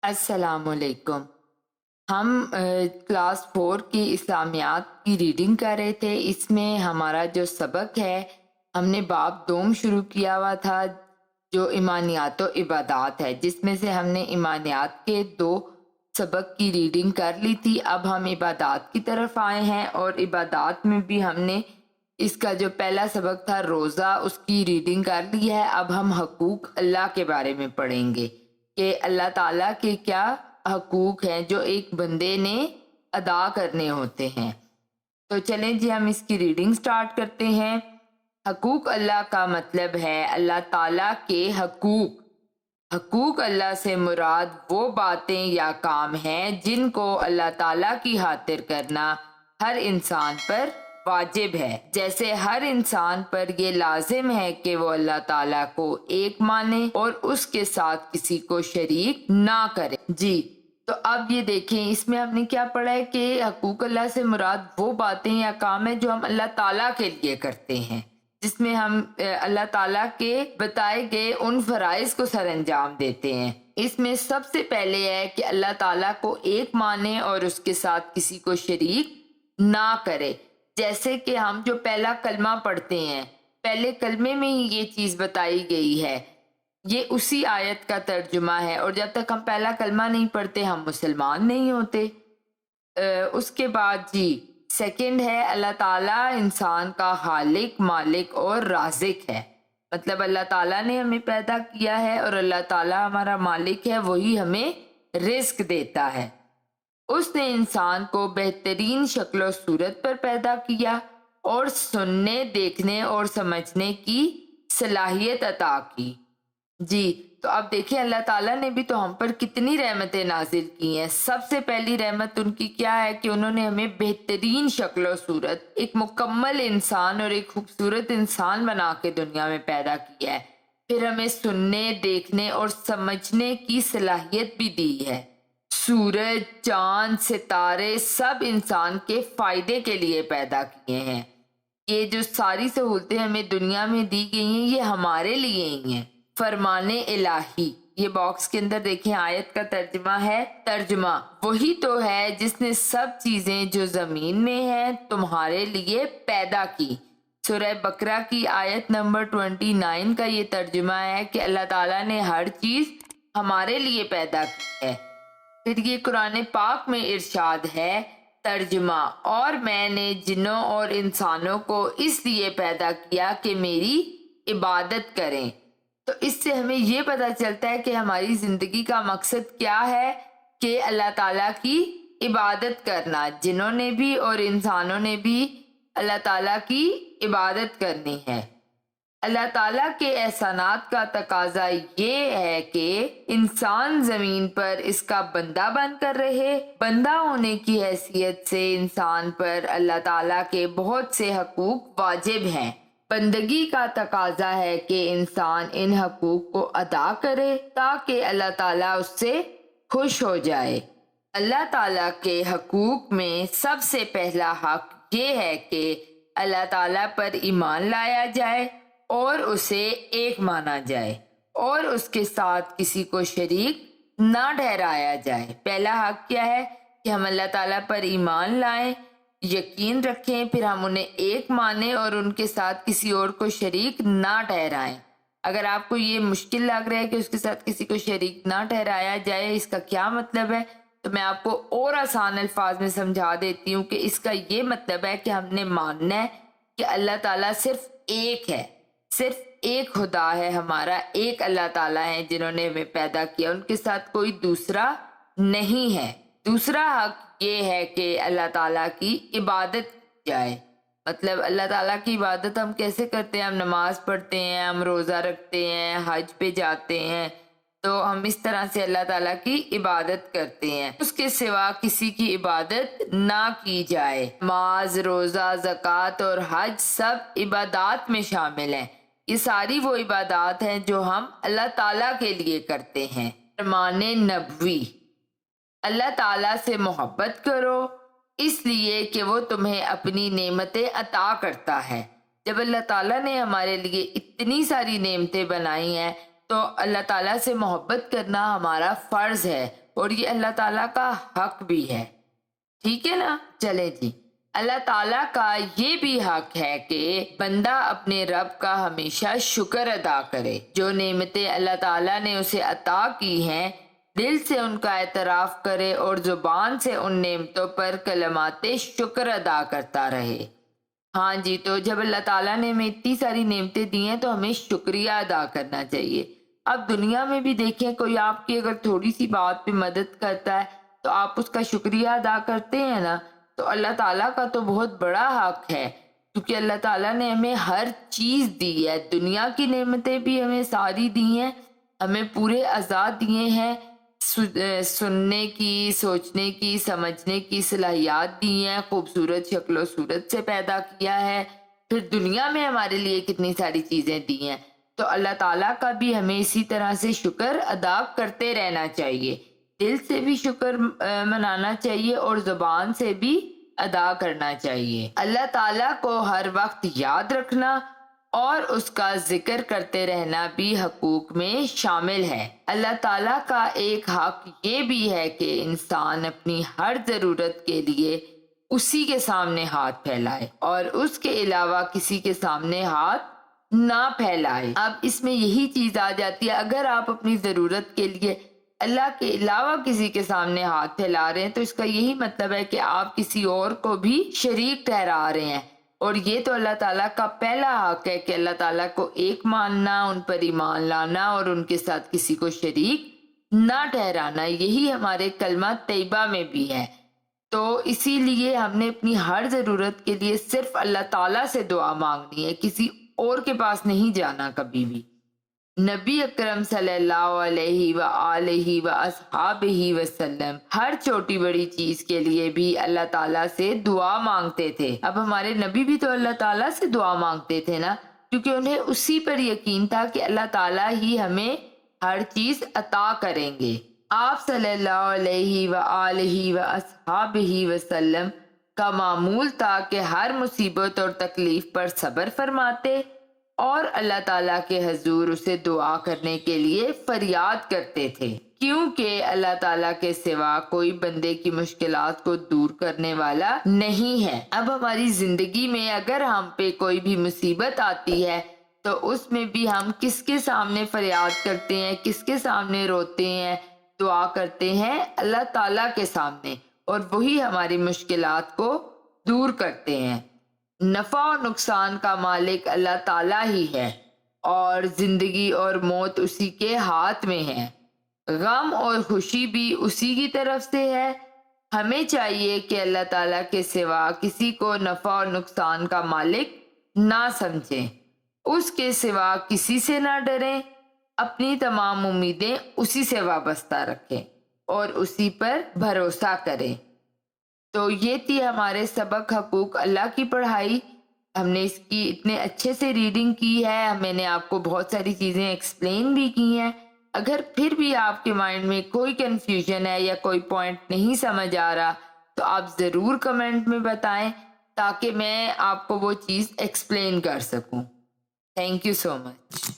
السلام علیکم۔ ہم کلاس 4 کی اسلامیات کی ریڈنگ کر رہے تھے۔ اس میں ہمارا جو سبق ہے، ہم نے باب دوم شروع کیا ہوا تھا جو ایمانیات و عبادات ہے، جس میں سے ہم نے ایمانیات کے 2 سبق کی ریڈنگ کر لی تھی۔ اب ہم عبادات کی طرف آئے ہیں، اور عبادات میں بھی ہم نے اس کا جو پہلا سبق تھا روزہ، اس کی ریڈنگ کر لی ہے۔ اب ہم حقوق اللہ کے بارے میں پڑھیں گے کہ اللہ تعالیٰ کے کیا حقوق ہیں جو ایک بندے نے ادا کرنے ہوتے ہیں۔ تو چلیں جی ہم اس کی ریڈنگ سٹارٹ کرتے ہیں۔ حقوق اللہ کا مطلب ہے اللہ تعالیٰ کے حقوق۔ حقوق اللہ سے مراد وہ باتیں یا کام ہیں جن کو اللہ تعالیٰ کی خاطر کرنا ہر انسان پر واجب ہے، جیسے ہر انسان پر یہ لازم ہے کہ وہ اللہ تعالیٰ کو ایک مانے اور اس کے ساتھ کسی کو شریک نہ کرے۔ جی تو اب یہ دیکھیں، اس میں ہم نے کیا پڑھا ہے کہ حقوق اللہ سے مراد وہ باتیں یا کام ہیں جو ہم اللہ تعالیٰ کے لیے کرتے ہیں، جس میں ہم اللہ تعالیٰ کے بتائے گئے ان فرائض کو سر انجام دیتے ہیں۔ اس میں سب سے پہلے ہے کہ اللہ تعالیٰ کو ایک مانے اور اس کے ساتھ کسی کو شریک نہ کرے۔ جیسے کہ ہم جو پہلا کلمہ پڑھتے ہیں، پہلے کلمے میں ہی یہ چیز بتائی گئی ہے، یہ اسی آیت کا ترجمہ ہے، اور جب تک ہم پہلا کلمہ نہیں پڑھتے ہم مسلمان نہیں ہوتے۔ اس کے بعد جی سیکنڈ ہے اللہ تعالیٰ انسان کا خالق، مالک اور رازق ہے۔ مطلب اللہ تعالیٰ نے ہمیں پیدا کیا ہے اور اللہ تعالیٰ ہمارا مالک ہے، وہی ہمیں رزق دیتا ہے۔ اس نے انسان کو بہترین شکل و صورت پر پیدا کیا اور سننے، دیکھنے اور سمجھنے کی صلاحیت عطا کی۔ جی تو اب دیکھیں اللہ تعالیٰ نے بھی تو ہم پر کتنی رحمتیں نازل کی ہیں۔ سب سے پہلی رحمت ان کی کیا ہے کہ انہوں نے ہمیں بہترین شکل و صورت، ایک مکمل انسان اور ایک خوبصورت انسان بنا کے دنیا میں پیدا کیا ہے، پھر ہمیں سننے، دیکھنے اور سمجھنے کی صلاحیت بھی دی ہے۔ سورج، چاند، ستارے سب انسان کے فائدے کے لیے پیدا کیے ہیں۔ یہ جو ساری سہولتیں ہمیں دنیا میں دی گئی ہیں یہ ہمارے لیے ہی ہیں۔ فرمان الہی، یہ باکس کے اندر دیکھیں آیت کا ترجمہ ہے۔ ترجمہ: وہی تو ہے جس نے سب چیزیں جو زمین میں ہیں تمہارے لیے پیدا کی۔ سورہ بقرہ کی آیت نمبر 29 کا یہ ترجمہ ہے کہ اللہ تعالیٰ نے ہر چیز ہمارے لیے پیدا کی ہے۔ پھر یہ قرآن پاک میں ارشاد ہے، ترجمہ: اور میں نے جنوں اور انسانوں کو اس لیے پیدا کیا کہ میری عبادت کریں۔ تو اس سے ہمیں یہ پتہ چلتا ہے کہ ہماری زندگی کا مقصد کیا ہے، کہ اللہ تعالیٰ کی عبادت کرنا۔ جنوں نے بھی اور انسانوں نے بھی اللہ تعالیٰ کی عبادت کرنی ہے۔ اللہ تعالیٰ کے احسانات کا تقاضا یہ ہے کہ انسان زمین پر اس کا بندہ بن کر رہے۔ بندہ ہونے کی حیثیت سے انسان پر اللہ تعالیٰ کے بہت سے حقوق واجب ہیں۔ بندگی کا تقاضا ہے کہ انسان ان حقوق کو ادا کرے تاکہ اللہ تعالیٰ اس سے خوش ہو جائے۔ اللہ تعالیٰ کے حقوق میں سب سے پہلا حق یہ ہے کہ اللہ تعالیٰ پر ایمان لایا جائے اور اسے ایک مانا جائے اور اس کے ساتھ کسی کو شریک نہ ٹھہرایا جائے۔ پہلا حق کیا ہے کہ ہم اللہ تعالیٰ پر ایمان لائیں، یقین رکھیں، پھر ہم انہیں ایک مانیں اور ان کے ساتھ کسی اور کو شریک نہ ٹھہرائیں۔ اگر آپ کو یہ مشکل لگ رہا ہے کہ اس کے ساتھ کسی کو شریک نہ ٹھہرایا جائے، اس کا کیا مطلب ہے، تو میں آپ کو اور آسان الفاظ میں سمجھا دیتی ہوں کہ اس کا یہ مطلب ہے کہ ہم نے ماننا ہے کہ اللہ تعالیٰ صرف ایک ہے، صرف ایک خدا ہے ہمارا، ایک اللہ تعالیٰ ہے جنہوں نے ہمیں پیدا کیا، ان کے ساتھ کوئی دوسرا نہیں ہے۔ دوسرا حق یہ ہے کہ اللہ تعالیٰ کی عبادت کی جائے۔ مطلب اللہ تعالیٰ کی عبادت ہم کیسے کرتے ہیں؟ ہم نماز پڑھتے ہیں، ہم روزہ رکھتے ہیں، حج پہ جاتے ہیں، تو ہم اس طرح سے اللہ تعالیٰ کی عبادت کرتے ہیں۔ اس کے سوا کسی کی عبادت نہ کی جائے۔ نماز، روزہ، زکوٰۃ اور حج سب عبادات میں شامل ہیں۔ یہ ساری وہ عبادات ہیں جو ہم اللہ تعالیٰ کے لیے کرتے ہیں۔ فرمان نبوی: اللہ تعالیٰ سے محبت کرو اس لیے کہ وہ تمہیں اپنی نعمتیں عطا کرتا ہے۔ جب اللہ تعالیٰ نے ہمارے لیے اتنی ساری نعمتیں بنائی ہیں تو اللہ تعالیٰ سے محبت کرنا ہمارا فرض ہے، اور یہ اللہ تعالیٰ کا حق بھی ہے. ٹھیک ہے نا؟ چلے جی. اللہ تعالیٰ کا یہ بھی حق ہے کہ بندہ اپنے رب کا ہمیشہ شکر ادا کرے. جو نعمتیں اللہ تعالیٰ نے اسے عطا کی ہیں دل سے ان کا اعتراف کرے اور زبان سے ان نعمتوں پر کلمات شکر ادا کرتا رہے. ہاں جی، تو جب اللہ تعالیٰ نے ہمیں اتنی ساری نعمتیں دی ہیں تو ہمیں شکریہ ادا کرنا چاہیے. اب دنیا میں بھی دیکھیں، کوئی آپ کی اگر تھوڑی سی بات پہ مدد کرتا ہے تو آپ اس کا شکریہ ادا کرتے ہیں نا. تو اللہ تعالیٰ کا تو بہت بڑا حق ہے، کیونکہ اللہ تعالیٰ نے ہمیں ہر چیز دی ہے. دنیا کی نعمتیں بھی ہمیں ساری دی ہیں، ہمیں پورے آزاد دیے ہیں، سننے کی، سوچنے کی، سمجھنے کی صلاحیات دی ہیں، خوبصورت شکل و صورت سے پیدا کیا ہے، پھر دنیا میں ہمارے لیے کتنی ساری چیزیں دی ہیں. تو اللہ تعالیٰ کا بھی ہمیں اسی طرح سے شکر ادا کرتے رہنا چاہیے. دل سے بھی شکر منانا چاہیے اور زبان سے بھی ادا کرنا چاہیے. اللہ تعالیٰ کو ہر وقت یاد رکھنا اور اس کا ذکر کرتے رہنا بھی حقوق میں شامل ہے. اللہ تعالیٰ کا ایک حق یہ بھی ہے کہ انسان اپنی ہر ضرورت کے لیے اسی کے سامنے ہاتھ پھیلائے اور اس کے علاوہ کسی کے سامنے ہاتھ نہ پھیلائے. اب اس میں یہی چیز آ جاتی ہے، اگر آپ اپنی ضرورت کے لیے اللہ کے علاوہ کسی کے سامنے ہاتھ پھیلا رہے ہیں تو اس کا یہی مطلب ہے کہ آپ کسی اور کو بھی شریک ٹھہرا رہے ہیں. اور یہ تو اللہ تعالیٰ کا پہلا حق ہے کہ اللہ تعالیٰ کو ایک ماننا، ان پر ایمان لانا اور ان کے ساتھ کسی کو شریک نہ ٹھہرانا. یہی ہمارے کلمہ طیبہ میں بھی ہے. تو اسی لیے ہم نے اپنی ہر ضرورت کے لیے صرف اللہ تعالیٰ سے دعا مانگنی ہے، کسی اور کے پاس نہیں جانا کبھی بھی. نبی اکرم صلی اللہ علیہ وآلہ وآصحابہ وسلم ہر چھوٹی بڑی چیز کے لیے بھی اللہ تعالیٰ سے دعا مانگتے تھے. اب ہمارے نبی بھی تو اللہ تعالیٰ سے دعا مانگتے تھے نا، کیونکہ انہیں اسی پر یقین تھا کہ اللہ تعالیٰ ہی ہمیں ہر چیز عطا کریں گے. آپ صلی اللہ علیہ وآلہ وآصحابہ وسلم کا معمول تھا کہ ہر مصیبت اور تکلیف پر صبر فرماتے اور اللہ تعالیٰ کے حضور اسے دعا کرنے کے لیے فریاد کرتے تھے، کیونکہ اللہ تعالیٰ کے سوا کوئی بندے کی مشکلات کو دور کرنے والا نہیں ہے. اب ہماری زندگی میں اگر ہم پہ کوئی بھی مصیبت آتی ہے تو اس میں بھی ہم کس کے سامنے فریاد کرتے ہیں، کس کے سامنے روتے ہیں، دعا کرتے ہیں اللہ تعالیٰ کے سامنے، اور وہی ہماری مشکلات کو دور کرتے ہیں. نفع و نقصان کا مالک اللہ تعالیٰ ہی ہے اور زندگی اور موت اسی کے ہاتھ میں ہے. غم اور خوشی بھی اسی کی طرف سے ہے. ہمیں چاہیے کہ اللہ تعالیٰ کے سوا کسی کو نفع اور نقصان کا مالک نہ سمجھیں، اس کے سوا کسی سے نہ ڈریں، اپنی تمام امیدیں اسی سے وابستہ رکھیں اور اسی پر بھروسہ کریں. تو یہ تھی ہمارے سبق حقوق اللہ کی پڑھائی. ہم نے اس کی اتنے اچھے سے ریڈنگ کی ہے، میں نے آپ کو بہت ساری چیزیں ایکسپلین بھی کی ہیں. اگر پھر بھی آپ کے مائنڈ میں کوئی کنفیوژن ہے یا کوئی پوائنٹ نہیں سمجھ آ رہا تو آپ ضرور کمنٹ میں بتائیں تاکہ میں آپ کو وہ چیز ایکسپلین کر سکوں. Thank you so much.